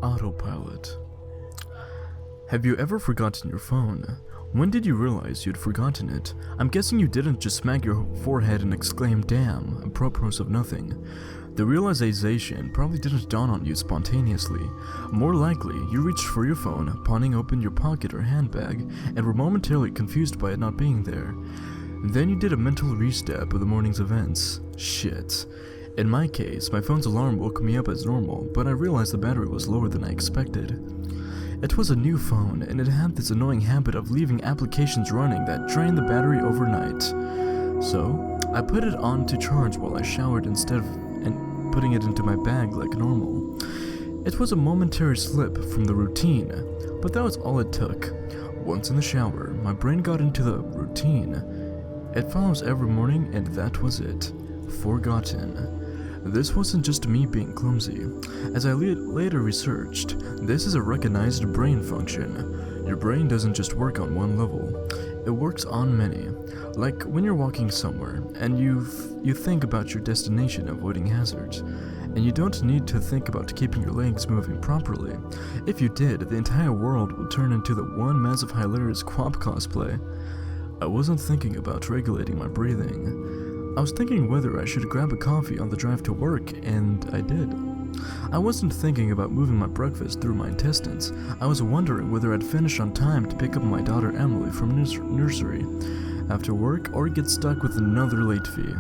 Autopilot. Have you ever forgotten your phone? When did you realize you'd forgotten it? I'm guessing you didn't just smack your forehead and exclaim, "Damn," apropos of nothing. The realization probably didn't dawn on you spontaneously. More likely, you reached for your phone, pawning open your pocket or handbag, and were momentarily confused by it not being there. Then you did a mental restep of the morning's events. Shit. In my case, my phone's alarm woke me up as normal, but I realized the battery was lower than I expected. It was a new phone, and it had this annoying habit of leaving applications running that drained the battery overnight. So, I put it on to charge while I showered instead of putting it into my bag like normal. It was a momentary slip from the routine, but that was all it took. Once in the shower, my brain got into the routine. It follows every morning, and that was it. Forgotten. This wasn't just me being clumsy. As I later researched, this is a recognized brain function. Your brain doesn't just work on one level, it works on many. Like when you're walking somewhere, and you think about your destination, avoiding hazards, and you don't need to think about keeping your legs moving properly. If you did, the entire world would turn into the one massive hilarious Quap cosplay. I wasn't thinking about regulating my breathing. I was thinking whether I should grab a coffee on the drive to work, and I did. I wasn't thinking about moving my breakfast through my intestines. I was wondering whether I'd finish on time to pick up my daughter Emily from nursery after work or get stuck with another late fee.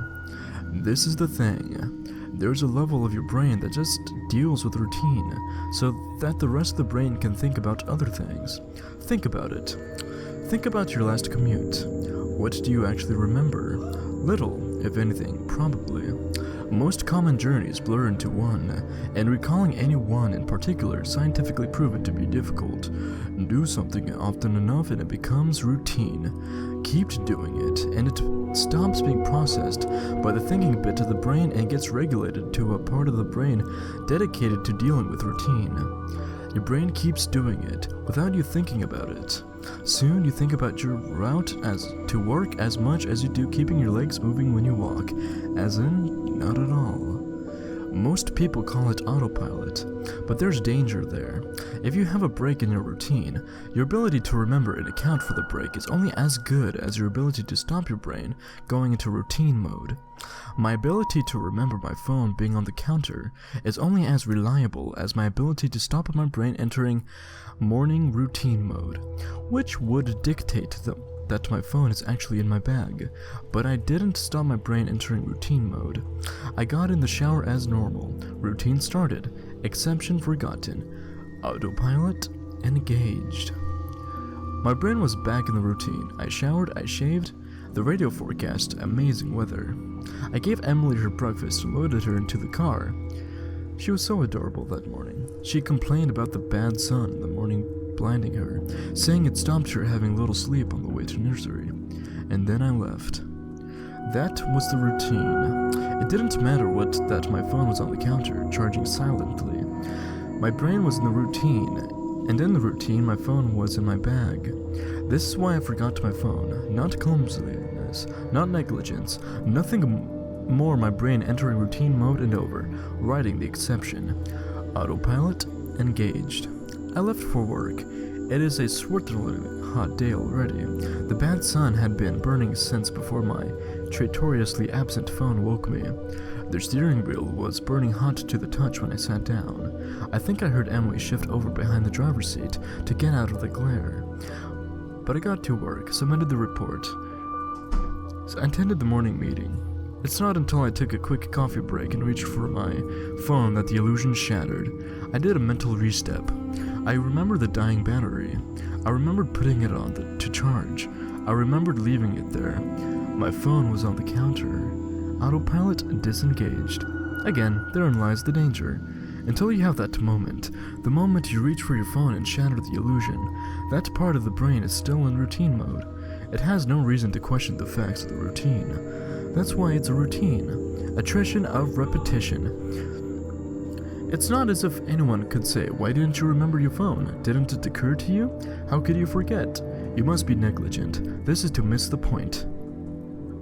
This is the thing. There's a level of your brain that just deals with routine, so that the rest of the brain can think about other things. Think about it. Think about your last commute. What do you actually remember? Little, if anything, probably. Most common journeys blur into one, and recalling any one in particular is scientifically proven to be difficult. Do something often enough and it becomes routine. Keep doing it, and it stops being processed by the thinking bit of the brain and gets regulated to a part of the brain dedicated to dealing with routine. Your brain keeps doing it without you thinking about it. Soon you think about your route to work as much as you do keeping your legs moving when you walk, as in, not at all. Most people call it autopilot, but there's danger there. If you have a break in your routine, your ability to remember and account for the break is only as good as your ability to stop your brain going into routine mode. My ability to remember my phone being on the counter is only as reliable as my ability to stop my brain entering morning routine mode, which would dictate that my phone is actually in my bag, but I didn't stop my brain entering routine mode. I got in the shower as normal. Routine started. Exception forgotten. Autopilot engaged. My brain was back in the routine. I showered, I shaved. The radio forecast amazing weather. I gave Emily her breakfast and loaded her into the car. She was so adorable that morning. She complained about the bad sun in the morning blinding her, saying it stopped her having little sleep on the way to nursery. And then I left. That was the routine. It didn't matter that my phone was on the counter, charging silently. My brain was in the routine, and in the routine my phone was in my bag. This is why I forgot my phone. Not clumsiness, not negligence, nothing more my brain entering routine mode and over, writing the exception. Autopilot engaged. I left for work. It is a sweltering hot day already. The bad sun had been burning since before my traitorously absent phone woke me. The steering wheel was burning hot to the touch when I sat down. I think I heard Emily shift over behind the driver's seat to get out of the glare. But I got to work, submitted the report. So I attended the morning meeting. It's not until I took a quick coffee break and reached for my phone that the illusion shattered. I did a mental restep. I remembered the dying battery. I remembered putting it on to charge. I remembered leaving it there. My phone was on the counter. Autopilot disengaged. Again, therein lies the danger. Until you have that moment, the moment you reach for your phone and shatter the illusion, that part of the brain is still in routine mode. It has no reason to question the facts of the routine. That's why it's a routine. Attrition of repetition. It's not as if anyone could say, "Why didn't you remember your phone? Didn't it occur to you? How could you forget? You must be negligent. This is to miss the point."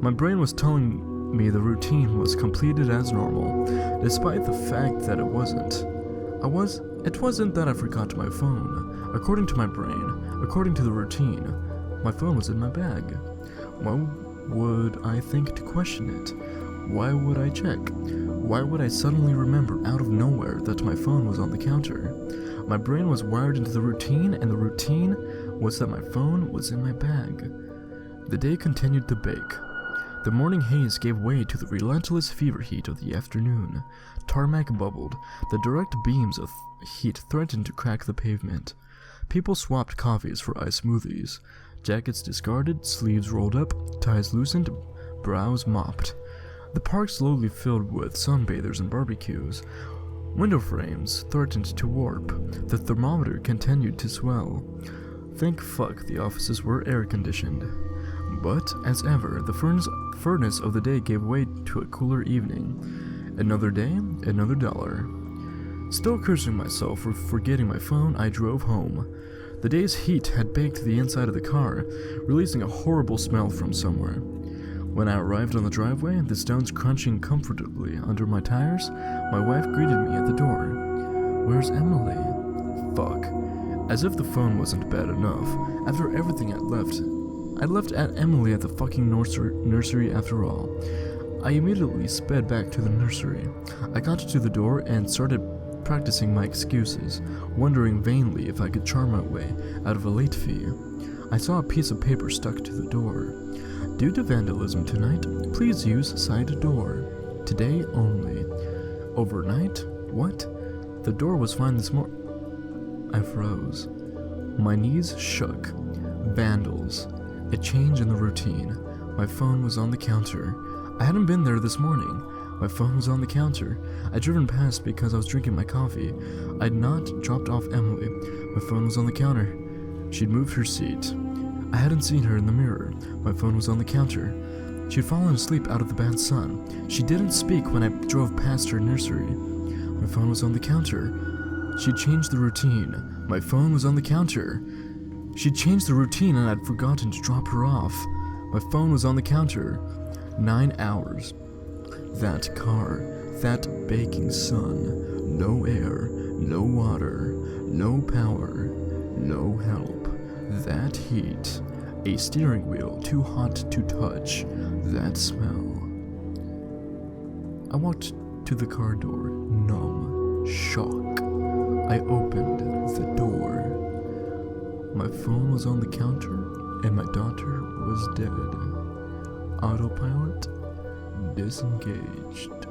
My brain was telling me the routine was completed as normal, despite the fact that it wasn't. It wasn't that I forgot my phone. According to my brain, according to the routine, my phone was in my bag. Why would I think to question it? Why would I check? Why would I suddenly remember out of nowhere that my phone was on the counter? My brain was wired into the routine, and the routine was that my phone was in my bag. The day continued to bake. The morning haze gave way to the relentless fever heat of the afternoon. Tarmac bubbled. The direct beams of heat threatened to crack the pavement. People swapped coffees for iced smoothies. Jackets discarded, sleeves rolled up, ties loosened, brows mopped. The park slowly filled with sunbathers and barbecues. Window frames threatened to warp. The thermometer continued to swell. Thank fuck the offices were air-conditioned. But, as ever, the furnace of the day gave way to a cooler evening. Another day, another dollar. Still cursing myself for forgetting my phone, I drove home. The day's heat had baked the inside of the car, releasing a horrible smell from somewhere. When I arrived on the driveway, the stones crunching comfortably under my tires, my wife greeted me at the door. "Where's Emily?" Fuck. As if the phone wasn't bad enough. After everything I'd left at Emily at the fucking nursery after all. I immediately sped back to the nursery. I got to the door and started practicing my excuses, wondering vainly if I could charm my way out of a late fee. I saw a piece of paper stuck to the door. "Due to vandalism tonight, please use side door. Today only." Overnight? What? The door was fine this morning. I froze. My knees shook. Vandals. A change in the routine. My phone was on the counter. I hadn't been there this morning. My phone was on the counter. I'd driven past because I was drinking my coffee. I'd not dropped off Emily. My phone was on the counter. She'd moved her seat. I hadn't seen her in the mirror. My phone was on the counter. She'd fallen asleep out of the bad sun. She didn't speak when I drove past her nursery. My phone was on the counter. She'd changed the routine. My phone was on the counter. She'd changed the routine and I'd forgotten to drop her off. My phone was on the counter. 9 hours. That car, that baking sun, no air, no water, no power, no help. That heat, a steering wheel too hot to touch, that smell. I walked to the car door, numb, shock. I opened the door. My phone was on the counter, and my daughter was dead. Autopilot disengaged.